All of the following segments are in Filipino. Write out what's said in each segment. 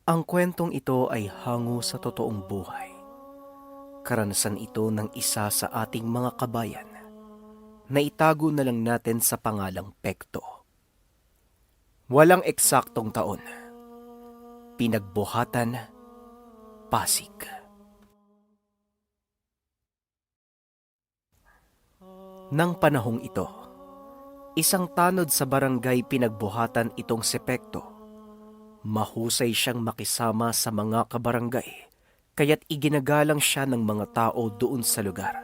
Ang kwentong ito ay hango sa totoong buhay. Karanasan ito ng isa sa ating mga kabayan na itago na lang natin sa pangalang Pekto. Walang eksaktong taon. Pinagbuhatan, Pasig. Nang panahong ito, isang tanod sa barangay pinagbuhatan itong si Pekto. Mahusay siyang makisama sa mga kabarangay, kaya't iginagalang siya ng mga tao doon sa lugar.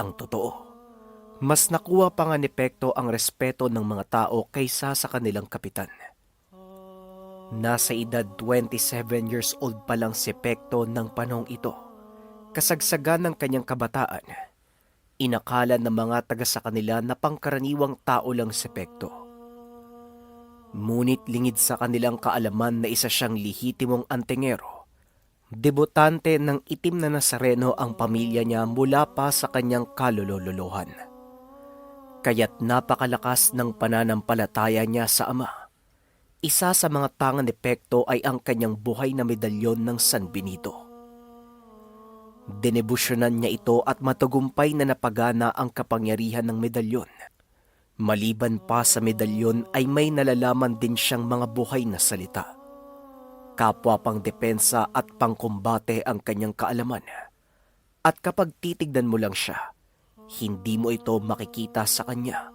Ang totoo, mas nakuha pa nga ni Pekto ang respeto ng mga tao kaysa sa kanilang kapitan. Nasa edad 27 years old pa lang si Pekto ng panahong ito. Kasagsagan ng kanyang kabataan, inakala ng mga taga sa kanila na pangkaraniwang tao lang si Pekto. Ngunit lingid sa kanilang kaalaman na isa siyang lehitimong antingero. Debutante ng itim na Nazareno ang pamilya niya mula pa sa kanyang kalululuhan. Kaya't napakalakas ng pananampalataya niya sa Ama. Isa sa mga tangan ni Pekto ay ang kanyang buhay na medalyon ng San Benito. Dinebusyonan niya ito at matagumpay na napagana ang kapangyarihan ng medalyon. Maliban pa sa medalyon ay may nalalaman din siyang mga buhay na salita. Kapwa pang depensa at pangkumbate ang kanyang kaalaman. At kapag titignan mo lang siya, hindi mo ito makikita sa kanya.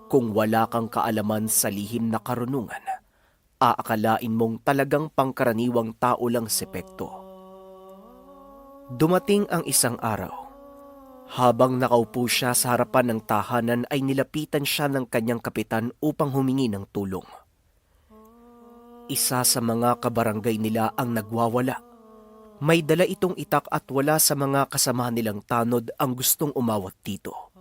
Kung wala kang kaalaman sa lihim na karunungan, aakalain mong talagang pangkaraniwang tao lang si Pekto. Dumating ang isang araw. Habang nakaupo siya sa harapan ng tahanan ay nilapitan siya ng kanyang kapitan upang humingi ng tulong. Isa sa mga kabarangay nila ang nagwawala. May dala itong itak at wala sa mga kasama nilang tanod ang gustong umawat dito.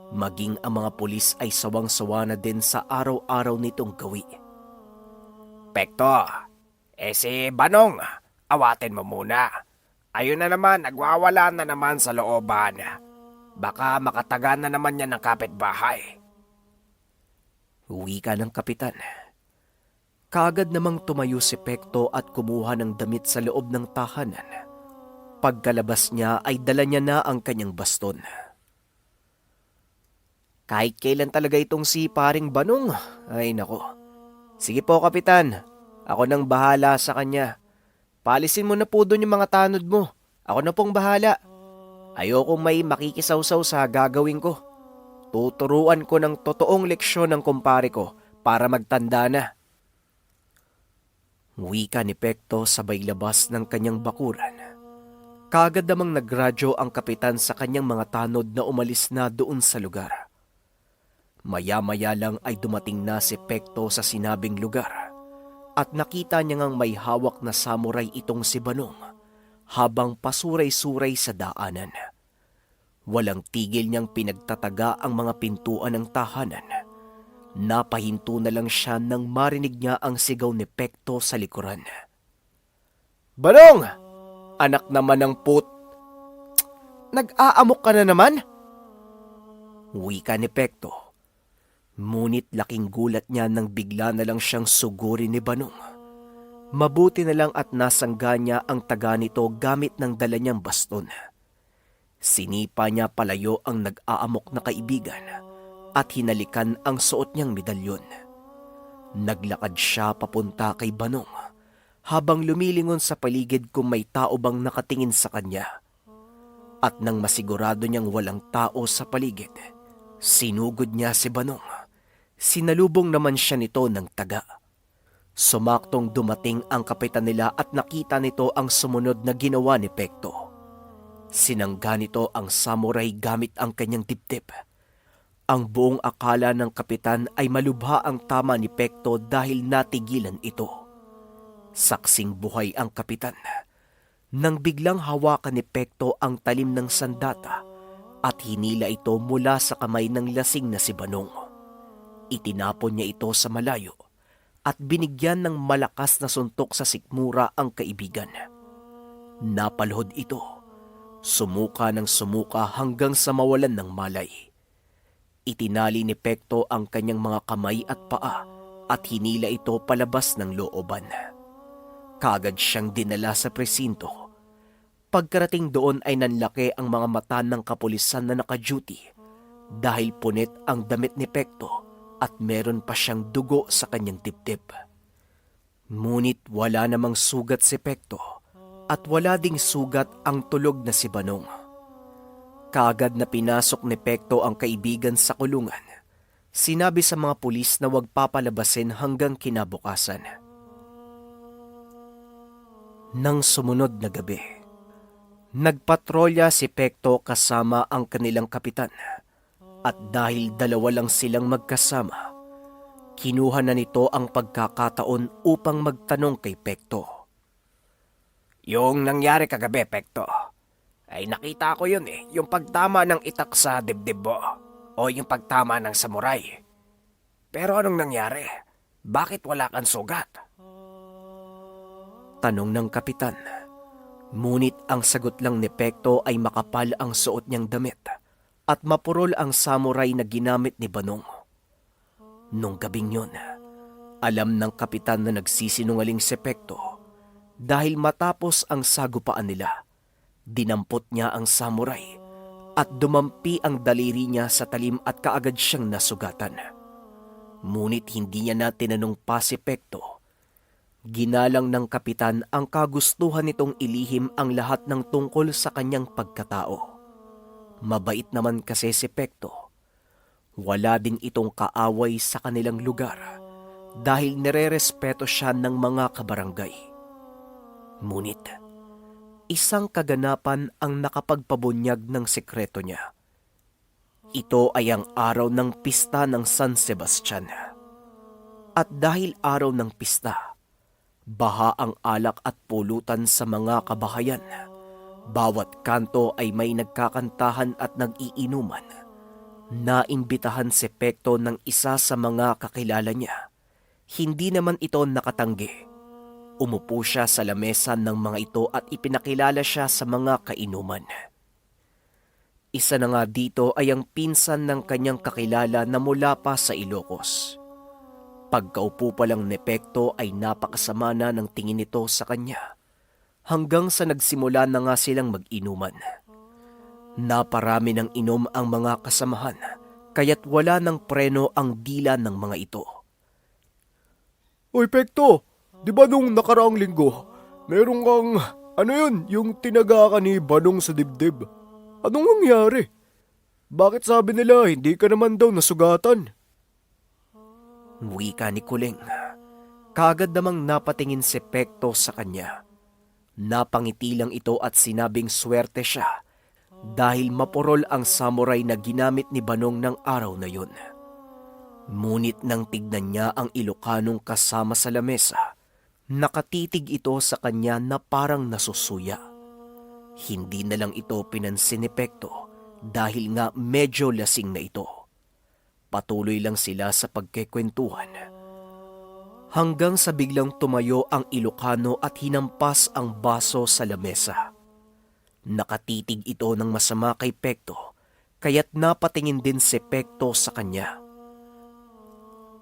Maging ang mga pulis ay sawang-sawa na din sa araw-araw nitong gawi. Pekto, si Banong, awatin mo muna. Ayun na naman, nagwawala na naman sa looban. Baka makatagan na naman yan ng kapitbahay. Wika ng kapitan. Kaagad namang tumayo si Pekto at kumuha ng damit sa loob ng tahanan. Pagkalabas niya ay dala niya na ang kanyang baston. Kahit kailan talaga itong si paring Banong, ay nako. Sige po kapitan, ako nang bahala sa kanya. Paalisin mo na po doon yung mga tanod mo. Ako na pong bahala. Ayokong may makikisawsaw sa gagawin ko. Tuturuan ko ng totoong leksyon ng kumpare ko para magtanda na. Wika ni Pekto sabay labas ng kanyang bakuran. Kaagad namang nagradyo ang kapitan sa kanyang mga tanod na umalis na doon sa lugar. Maya-maya lang ay dumating na si Pekto sa sinabing lugar. At nakita niya ngang may hawak na samurai itong si Banong habang pasuray-suray sa daanan. Walang tigil niyang pinagtataga ang mga pintuan ng tahanan. Napahinto na lang siya nang marinig niya ang sigaw ni Pekto sa likuran. Banong! Anak naman ng put... Nag-aamok ka na naman? Wika ni Pekto. Ngunit laking gulat niya nang bigla na lang siyang sugurin ni Banong. Mabuti na lang at nasangga niya ang taga nito gamit ng dala niyang baston. Sinipa niya palayo ang nag-aamok na kaibigan at hinalikan ang suot niyang medalyon. Naglakad siya papunta kay Banong habang lumilingon sa paligid kung may tao bang nakatingin sa kanya. At nang masigurado niyang walang tao sa paligid, sinugod niya si Banong. Sinalubong naman siya nito ng taga. Sumaktong dumating ang kapitan nila at nakita nito ang sumunod na ginawa ni Pekto. Sinangga nito ang samurai gamit ang kanyang dibdib. Ang buong akala ng kapitan ay malubha ang tama ni Pekto dahil natigilan ito. Saksing buhay ang kapitan. Nang biglang hawakan ni Pekto ang talim ng sandata at hinila ito mula sa kamay ng lasing na si Banong. Itinapon niya ito sa malayo at binigyan ng malakas na suntok sa sikmura ang kaibigan. Napalhod ito, sumuka ng sumuka hanggang sa mawalan ng malay. Itinali ni Pekto ang kanyang mga kamay at paa at hinila ito palabas ng looban. Kaagad siyang dinala sa presinto. Pagkarating doon ay nanlaki ang mga mata ng kapulisan na naka-duty dahil punit ang damit ni Pekto at meron pa siyang dugo sa kanyang dibdib. Ngunit wala namang sugat si Pekto at wala ding sugat ang tulog na si Banong. Kaagad na pinasok ni Pekto ang kaibigan sa kulungan. Sinabi sa mga pulis na huwag papalabasin hanggang kinabukasan. Nang sumunod na gabi, nagpatrolya si Pekto kasama ang kanilang kapitan. At dahil dalawa lang silang magkasama, kinuha na nito ang pagkakataon upang magtanong kay Pekto. Yung nangyari kagabi, Pekto, ay nakita ko yun yung pagtama ng itak sa dibdib mo o yung pagtama ng samurai. Pero anong nangyari? Bakit wala kang sugat? Tanong ng kapitan. Ngunit ang sagot lang ni Pekto ay makapal ang suot niyang damit at mapurol ang samurai na ginamit ni Banong. Nung gabing yun, alam ng kapitan na nagsisinungaling si Pekto dahil matapos ang sagupaan nila, dinampot niya ang samurai at dumampi ang daliri niya sa talim at kaagad siyang nasugatan. Ngunit hindi niya na tinanong pa si Pekto. Ginalang ng kapitan ang kagustuhan nitong ilihim ang lahat ng tungkol sa kanyang pagkatao. Mabait naman kasi si Pekto. Wala din itong kaaway sa kanilang lugar dahil nirerespeto siya ng mga kabarangay. Ngunit, isang kaganapan ang nakapagpabunyag ng sekreto niya. Ito ay ang araw ng pista ng San Sebastian. At dahil araw ng pista, baha ang alak at pulutan sa mga kabahayan. Bawat kanto ay may nagkakantahan at nag-iinuman. Naimbitahan si Pekto ng isa sa mga kakilala niya. Hindi naman ito nakatanggi. Umupo siya sa lamesa ng mga ito at ipinakilala siya sa mga kainuman. Isa na nga dito ay ang pinsan ng kanyang kakilala na mula pa sa Ilocos. Pagkaupo pa lang ni Pekto ay napakasama na ng tingin nito sa kanya hanggang sa nagsimula na nga silang mag-inuman. Naparami ng inom ang mga kasamahan kaya't wala ng preno ang dila ng mga ito. Oy Pekto, di ba nung nakaraang linggo, meron kang, yung tinaga ka ni Banong sa dibdib? Anong nangyari? Bakit sabi nila hindi ka naman daw nasugatan? Wika ni Kuling. Kaagad namang napatingin si Pekto sa kanya. Napangiti lang ito at sinabing swerte siya dahil mapurol ang samurai na ginamit ni Banong ng araw na yun. Ngunit nang tignan niya ang Ilocanong kasama sa lamesa, nakatitig ito sa kanya na parang nasusuya. Hindi na lang ito pinansin ni Pekto dahil nga medyo lasing na ito. Patuloy lang sila sa pagkikwentuhan. Hanggang sa biglang tumayo ang Ilocano at hinampas ang baso sa lamesa. Nakatitig ito ng masama kay Pekto, kaya't napatingin din si Pekto sa kanya.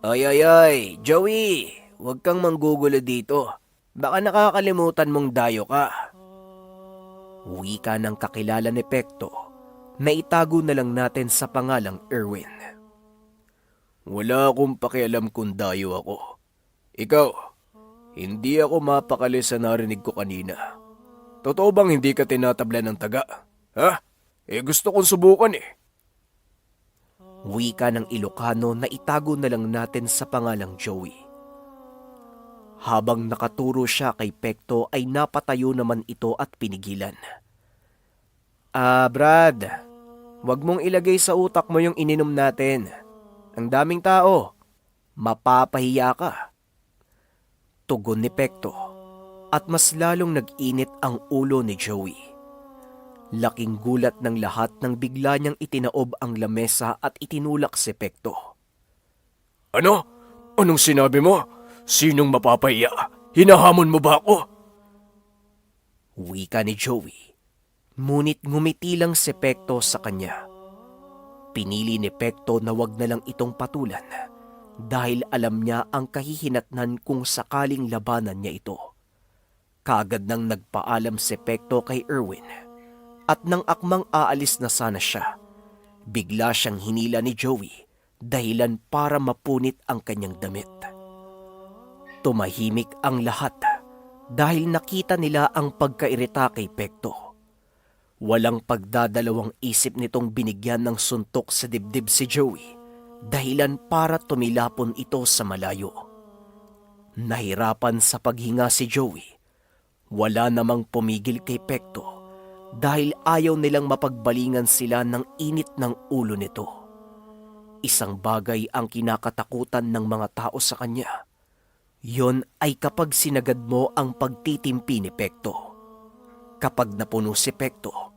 Ay, Joey, huwag kang manggugulo dito. Baka nakakalimutan mong dayo ka. Wika ng kakilala ni Pekto na itago na lang natin sa pangalang Erwin. Wala akong pakialam kung dayo ako. Ikaw, hindi ako mapakali sa narinig ko kanina. Totoo bang hindi ka tinatabla ng taga? Ha? Gusto kong subukan Wika ng Ilocano na itago na lang natin sa pangalang Joey. Habang nakaturo siya kay Pekto ay napatayo naman ito at pinigilan. Brad, wag mong ilagay sa utak mo yung ininom natin. Ang daming tao. Mapapahiya ka. Tugon ni Pekto. at mas lalong nag-init ang ulo ni Joey. Laking gulat ng lahat nang bigla niyang itinaob ang lamesa at itinulak si Pekto. Ano? Anong sinabi mo? Sinong mapapahiya? Hinahamon mo ba ako? Wika ni Joey. Ngunit ngumiti lang si Pekto sa kanya. Pinili ni Pekto na wag na lang itong patulan dahil alam niya ang kahihinatnan kung sakaling labanan niya ito. Kaagad nang nagpaalam si Pekto kay Erwin at nang akmang aalis na sana siya, bigla siyang hinila ni Joey dahilan para mapunit ang kanyang damit. Tumahimik ang lahat dahil nakita nila ang pagkairita kay Pekto. Walang pagdadalawang isip nitong binigyan ng suntok sa dibdib si Joey dahilan para tumilapon ito sa malayo. Nahirapan sa paghinga si Joey. Wala namang pumigil kay Pekto dahil ayaw nilang mapagbalingan sila ng init ng ulo nito. Isang bagay ang kinakatakutan ng mga tao sa kanya. Yon ay kapag sinagad mo ang pagtitimpi ni Pekto. Kapag napuno si Pekto,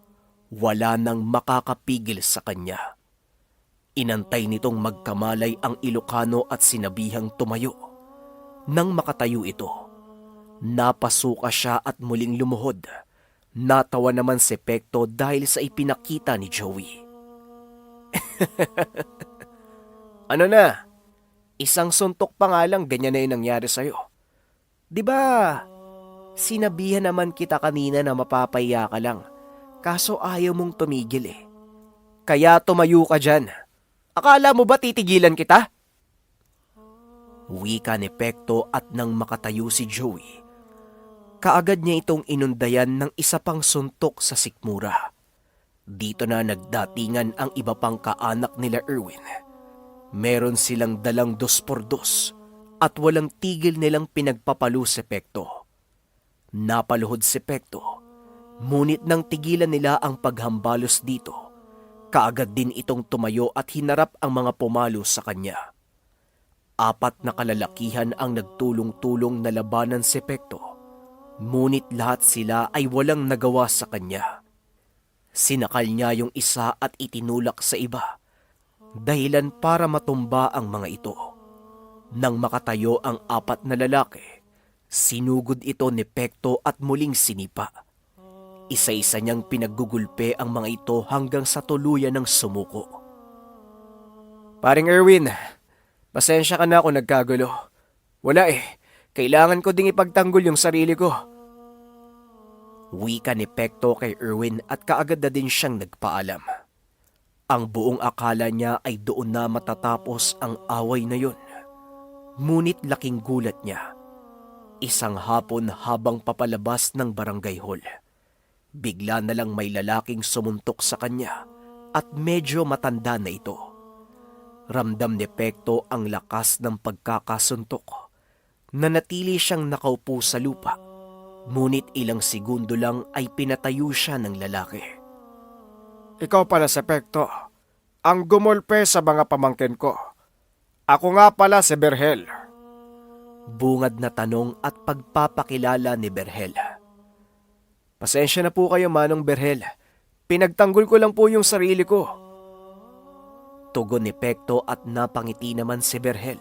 wala nang makakapigil sa kanya. Inantay nitong magkamalay ang Ilocano at sinabihang tumayo. Nang makatayo ito, napasuka siya at muling lumuhod. Natawa naman si Pekto dahil sa ipinakita ni Joey. Ano na? Isang suntok pa nga lang ganyan na yung nangyari sa'yo. Diba, sinabihan naman kita kanina na mapapahiya ka lang, kaso ayaw mong tumigil eh. Kaya tumayo ka dyan. Akala mo ba titigilan kita? Wika ni Pekto at nang makatayo si Joey, kaagad niya itong inundayan ng isa pang suntok sa sikmura. Dito na nagdatingan ang iba pang kaanak nila Erwin. Meron silang dalang 2x2 at walang tigil nilang pinagpapalo si Pekto. Napaluhod si Pekto, ngunit nang tigilan nila ang paghambalos dito, kaagad din itong tumayo at hinarap ang mga pumalo sa kanya. 4 na kalalakihan ang nagtulong-tulong na labanan si Pekto, ngunit lahat sila ay walang nagawa sa kanya. Sinakal niya yung isa at itinulak sa iba, dahilan para matumba ang mga ito. Nang makatayo ang 4 na lalaki, sinugod ito ni Pekto at muling sinipa. Isa-isa niyang pinaggugulpe ang mga ito hanggang sa tuluyan ng sumuko. Paring Erwin, pasensya ka na kung nagkagulo. Wala kailangan ko ding ipagtanggol yung sarili ko. Wika ni Pekto kay Erwin at kaagad na din siyang nagpaalam. Ang buong akala niya ay doon na matatapos ang away na yun. Ngunit laking gulat niya. Isang hapon habang papalabas ng barangay hall, bigla na lang may lalaking sumuntok sa kanya at medyo matanda na ito. Ramdam ni Pekto ang lakas ng pagkakasuntok. Nanatili siyang nakaupo sa lupa, ngunit ilang segundo lang ay pinatayo siya ng lalaki. Ikaw pala si Pekto, ang gumulpe sa mga pamangkin ko. Ako nga pala si Berhel. Bungad na tanong at pagpapakilala ni Berhel. Pasensya na po kayo, Manong Berhel. Pinagtanggol ko lang po yung sarili ko. Tugon ni Pekto at napangiti naman si Berhel.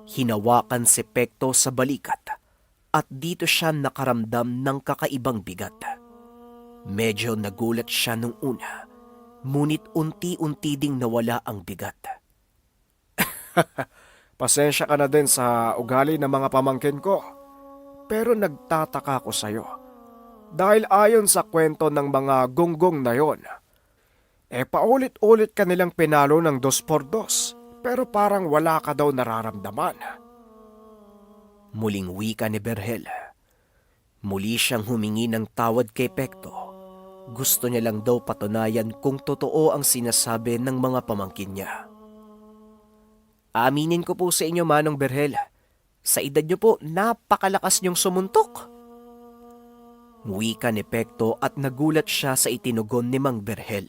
Hinawakan si Pekto sa balikat at dito siya nakaramdam ng kakaibang bigat. Medyo nagulat siya nung una, ngunit unti-unti ding nawala ang bigat. Pasensya ka na din sa ugali ng mga pamangkin ko. Pero nagtataka ko sa'yo. Dahil ayon sa kwento ng mga gonggong na yon, paulit-ulit ka nilang pinalo ng 2x2, pero parang wala ka daw nararamdaman. Muling wika ni Berhel. Muli siyang humingi ng tawad kay Pekto. Gusto niya lang daw patunayan kung totoo ang sinasabi ng mga pamangkin niya. Aminin ko po sa inyo, Manong Berhel, sa edad niyo po, napakalakas niyong sumuntok. Wika ni Pekto at nagulat siya sa itinugon ni Mang Berhel.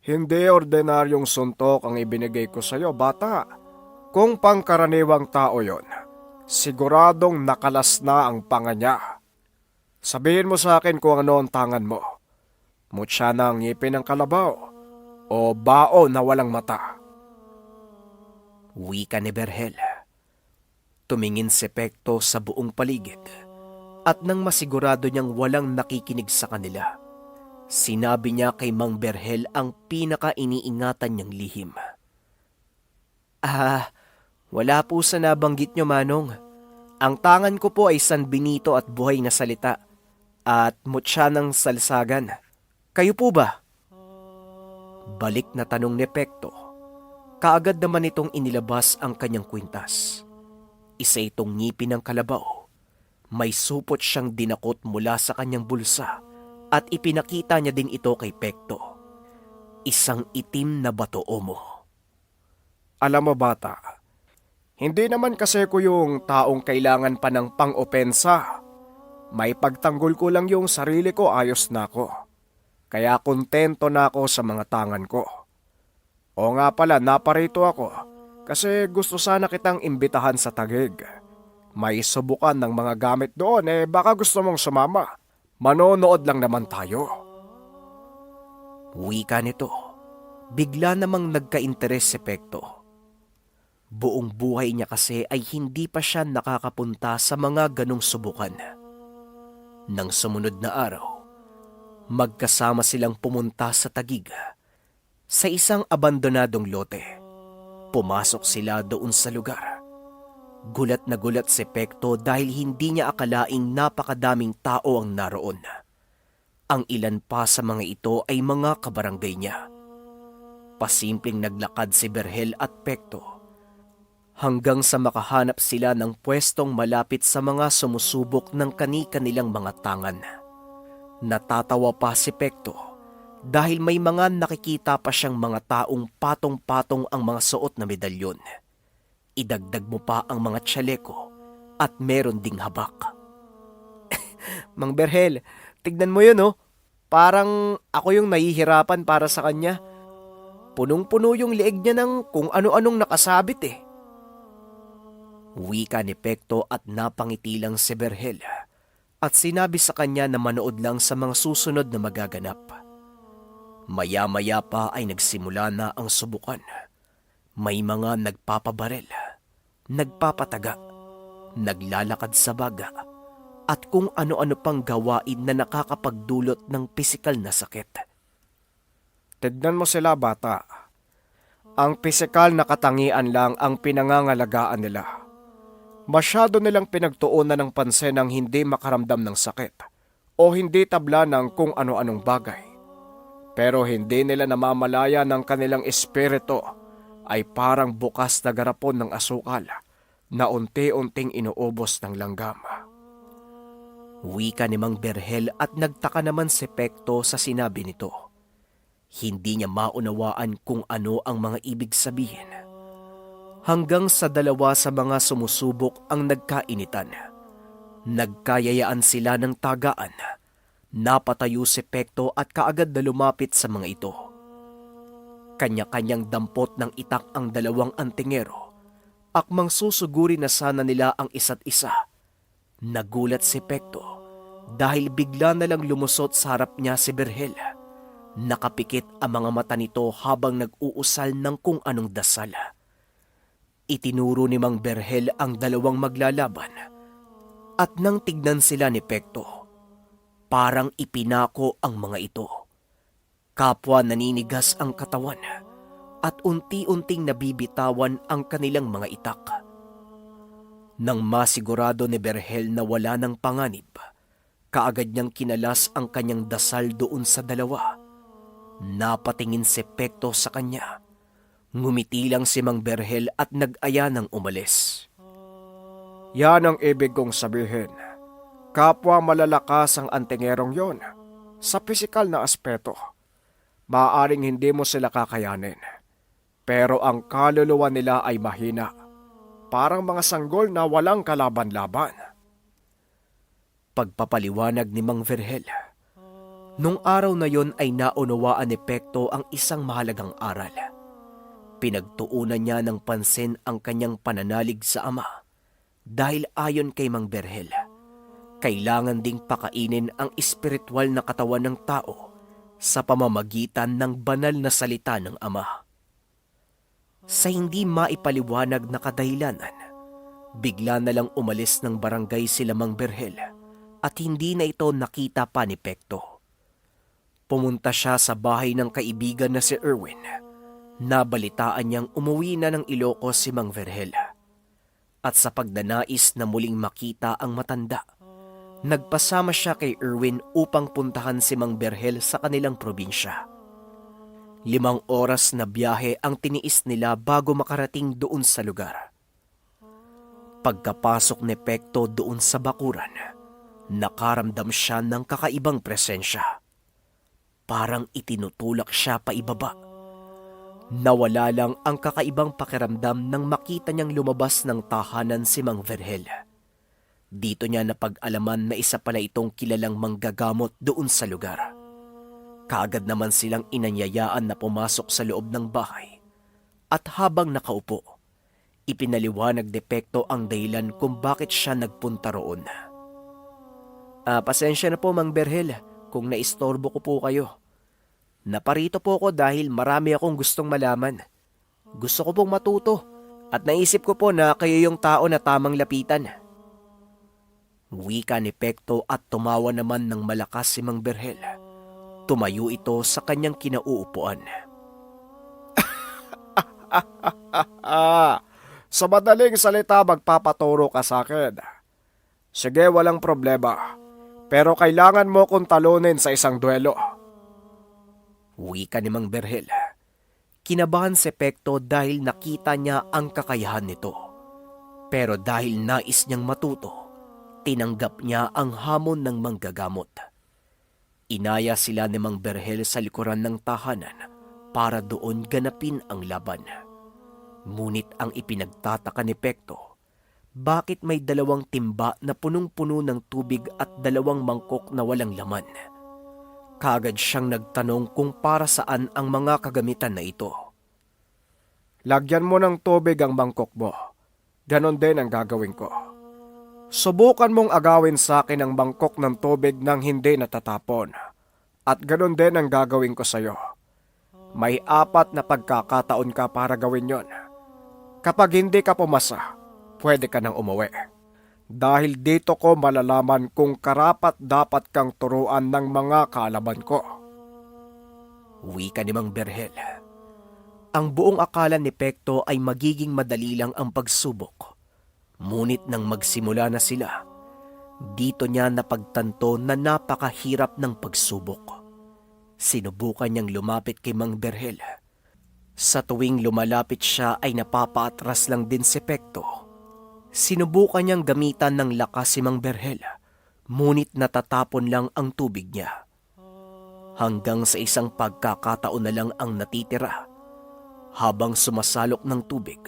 Hindi ordinaryong suntok ang ibinigay ko sa'yo, bata. Kung pangkaraniwang tao yon, Siguradong nakalas na ang panga niya. Sabihin mo sa akin kung ano ang tangan mo. Mutya na ang ngipin ng kalabaw o bao na walang mata. Wika ni Berhel. Tumingin si Pekto sa buong paligid at nang masigurado niyang walang nakikinig sa kanila, sinabi niya kay Mang Berhel ang pinaka-iniingatan niyang lihim. Wala po sa nabanggit niyo, Manong. Ang tangan ko po ay San Benito at buhay na salita at mutya ng salsagan. Kayo po ba? Balik na tanong ni Pekto. Kaagad naman itong inilabas ang kanyang kwintas. Isa itong ngipin ng kalabaw. May supot siyang dinakot mula sa kanyang bulsa at ipinakita niya din ito kay Pekto. Isang itim na bato mo. Alam mo bata, hindi naman kasi ko yung taong kailangan pa ng pang-opensa. May pagtanggol ko lang yung sarili ko, ayos na ako. Kaya kontento na ako sa mga tangan ko. O nga pala, naparito ako kasi gusto sana kitang imbitahan sa Taguig. May subukan ng mga gamit doon, baka gusto mong sumama. Manonood lang naman tayo. Wika nito. Bigla namang nagka-interes si Pekto. Buong buhay niya kasi ay hindi pa siya nakakapunta sa mga ganong subukan. Nang sumunod na araw, magkasama silang pumunta sa Taguig. Sa isang abandonadong lote, pumasok sila doon sa lugar. Gulat na gulat si Pekto dahil hindi niya akalaing napakadaming tao ang naroon. Ang ilan pa sa mga ito ay mga kabarangay niya. Pasimpleng naglakad si Berhel at Pekto hanggang sa makahanap sila ng pwestong malapit sa mga sumusubok ng kani-kanilang mga tangan. Natatawa pa si Pekto dahil may mga nakikita pa siyang mga taong patong-patong ang mga suot na medalyon. Idagdag mo pa ang mga tsaleko at meron ding habak. Mang Berhel, tignan mo yun oh. Parang ako yung nahihirapan para sa kanya. Punong-puno yung leeg niya ng kung ano-anong nakasabit eh. Wika ni Pekto at napangiti lang si Berhel at sinabi sa kanya na manood lang sa mga susunod na magaganap. Maya-maya pa ay nagsimula na ang subukan. May mga nagpapabarel, nagpapataga, naglalakad sa baga, at kung ano-ano pang gawain na nakakapagdulot ng pisikal na sakit. Tignan mo sila bata. Ang pisikal na katangian lang ang pinangangalagaan nila. Masyado nilang pinagtuunan ng pansin ang hindi makaramdam ng sakit o hindi tabla ng kung ano-anong bagay. Pero hindi nila namamalaya ng kanilang espiritu ay parang bukas na garapon ng asukal na unti-unting inuubos ng langgam. Wika ni Mang Berhel at nagtaka naman si Pekto sa sinabi nito. Hindi niya maunawaan kung ano ang mga ibig sabihin. Hanggang sa dalawa sa mga sumusubok ang nagkainitan. Nagkayayaan sila ng tagaan. Napatayo si Pekto at kaagad na lumapit sa mga ito. Kanya-kanyang dampot ng itak ang dalawang antingero. Akmang susuguri na sana nila ang isa't isa. Nagulat si Pekto dahil bigla na lang lumusot sa harap niya si Berhel. Nakapikit ang mga mata nito habang nag-uusal ng kung anong dasal. Itinuro ni Mang Berhel ang dalawang maglalaban at nang tignan sila ni Pekto, parang ipinako ang mga ito. Kapwa naninigas ang katawan at unti-unting nabibitawan ang kanilang mga itak. Nang masigurado ni Berhel na wala ng panganib, kaagad niyang kinalas ang kanyang dasal doon sa dalawa. Napatingin si Pekto sa kanya. Ngumiti lang si Mang Berhel at nag-aya ng umalis. Yan ang ibig kong sabihin. Kapwa malalakas ang antingerong yon sa pisikal na aspeto. Maaaring hindi mo sila kakayanin. Pero ang kaluluwa nila ay mahina. Parang mga sanggol na walang kalaban-laban. Pagpapaliwanag ni Mang Berhel. Nung araw na yon ay naunawaan ni Pekto ang isang mahalagang aral. Pinagtuunan niya ng pansin ang kanyang pananalig sa ama Dahil ayon kay Mang Berhel, kailangan ding pakainin ang espiritual na katawan ng tao sa pamamagitan ng banal na salita ng Ama. Sa hindi maipaliwanag na kadahilanan, bigla na lang umalis ng barangay sila Mang Berhel at hindi na ito nakita pa ni Pekto. Pumunta siya sa bahay ng kaibigan na si Erwin. Nabalitaan niyang umuwi na ng Ilocos si Mang Berhel. At sa pagdanais na muling makita ang matanda, nagpasama siya kay Erwin upang puntahan si Mang Berhel sa kanilang probinsya. 5 oras na biyahe ang tiniis nila bago makarating doon sa lugar. Pagkapasok ni Pekto doon sa bakuran, nakaramdam siya ng kakaibang presensya. Parang itinutulak siya paibaba. Nawala lang ang kakaibang pakiramdam nang makita niyang lumabas ng tahanan si Mang Berhel. Dito niya napag-alaman na isa pala itong kilalang manggagamot doon sa lugar. Kaagad naman silang inanyayaan na pumasok sa loob ng bahay. At habang nakaupo, ipinaliwanag ni Pekto ang dahilan kung bakit siya nagpunta roon. Pasensya na po Mang Berhel kung naistorbo ko po kayo. Naparito po ako dahil marami akong gustong malaman. Gusto ko pong matuto at naisip ko po na kayo yung tao na tamang lapitan. Wika ni Pekto at tumawa naman ng malakas si Mang Berhel. Tumayo ito sa kanyang kinauupuan. Sa madaling salita, magpapaturo ka sa akin. Sige, walang problema. Pero kailangan mo kong talunin sa isang duelo. Wika ni Mang Berhel. Kinabahan si Pekto dahil nakita niya ang kakayahan nito. Pero dahil nais niyang matuto, tinanggap niya ang hamon ng manggagamot. Inaya sila ni Mang Berhel sa likuran ng tahanan para doon ganapin ang laban. Ngunit ang ipinagtataka ni Pekto, bakit may 2 timba na punong-puno ng tubig at 2 mangkok na walang laman? Kaagad siyang nagtanong kung para saan ang mga kagamitan na ito. Lagyan mo ng tubig ang mangkok mo. Ganon din ang gagawin ko. Subukan mong agawin sa akin ang mangkok ng tubig nang hindi natatapon. At ganon din ang gagawin ko sa iyo. May 4 na pagkakataon ka para gawin yon. Kapag hindi ka pumasa, pwede ka nang umuwi. Dahil dito ko malalaman kung karapat dapat kang turuan ng mga kaalaban ko. Wika ni Mang Berhel. Ang buong akala ni Pekto ay magiging madali lang ang pagsubok. Ngunit nang magsimula na sila, dito niya napagtanto na napakahirap ng pagsubok. Sinubukan niyang lumapit kay Mang Berhel. Sa tuwing lumalapit siya ay napapaatras lang din si Pekto. Sinubukan niyang gamitan ng lakas si Mang Berhel, ngunit natatapon lang ang tubig niya. Hanggang sa isang pagkakataon na lang ang natitira. Habang sumasalok ng tubig,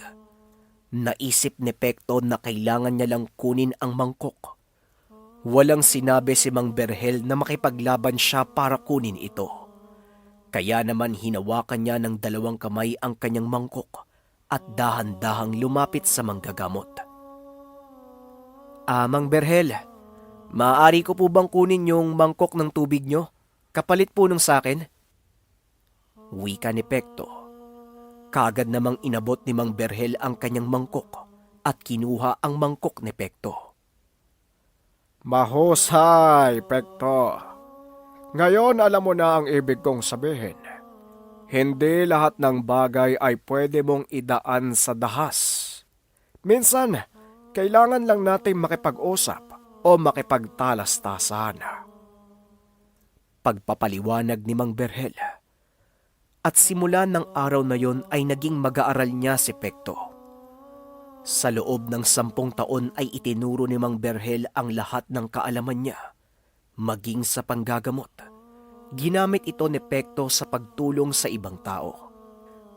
naisip ni Pekto na kailangan niya lang kunin ang mangkok. Walang sinabi si Mang Berhel na makipaglaban siya para kunin ito. Kaya naman hinawakan niya ng 2 kamay ang kanyang mangkok at dahan-dahang lumapit sa manggagamot. Mang Berhel, maaari ko po bang kunin yung mangkok ng tubig nyo? Kapalit po nung sakin? Wika ni Pekto. Kaagad namang inabot ni Mang Berhel ang kanyang mangkok at kinuha ang mangkok ni Pekto. Mahusay, Pekto. Ngayon alam mo na ang ibig kong sabihin. Hindi lahat ng bagay ay pwede mong idaan sa dahas. Minsan, kailangan lang natin makipag-usap o makipagtalas-tasan. Pagpapaliwanag ni Mang Berhel. At simula ng araw na yon ay naging mag-aaral niya si Pekto. Sa loob ng 10 taon ay itinuro ni Mang Berhel ang lahat ng kaalaman niya, maging sa panggagamot. Ginamit ito ni Pekto sa pagtulong sa ibang tao.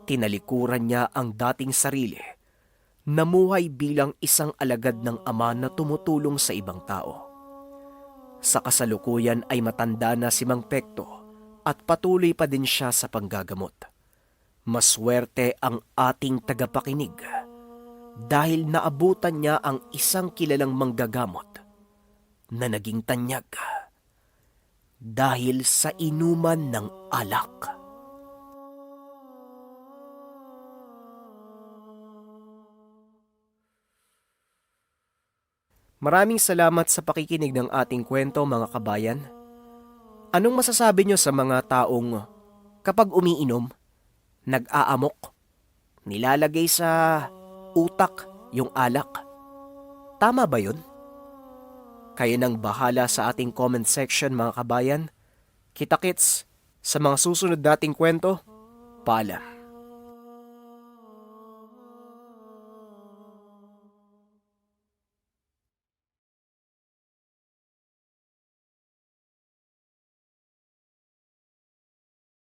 Tinalikuran niya ang dating sarili. Namuhay bilang isang alagad ng Ama na tumutulong sa ibang tao. Sa kasalukuyan ay matanda na si Mang Pekto at patuloy pa din siya sa panggagamot. Maswerte ang ating tagapakinig dahil naabutan niya ang isang kilalang manggagamot na naging tanyag dahil sa inuman ng alak. Maraming salamat sa pakikinig ng ating kwento, mga kabayan. Anong masasabi nyo sa mga taong kapag umiinom, nag-aamok, nilalagay sa utak yung alak? Tama ba yun? Kayo nang bahala sa ating comment section, mga kabayan. Kita-kits sa mga susunod nating kwento. Paalam.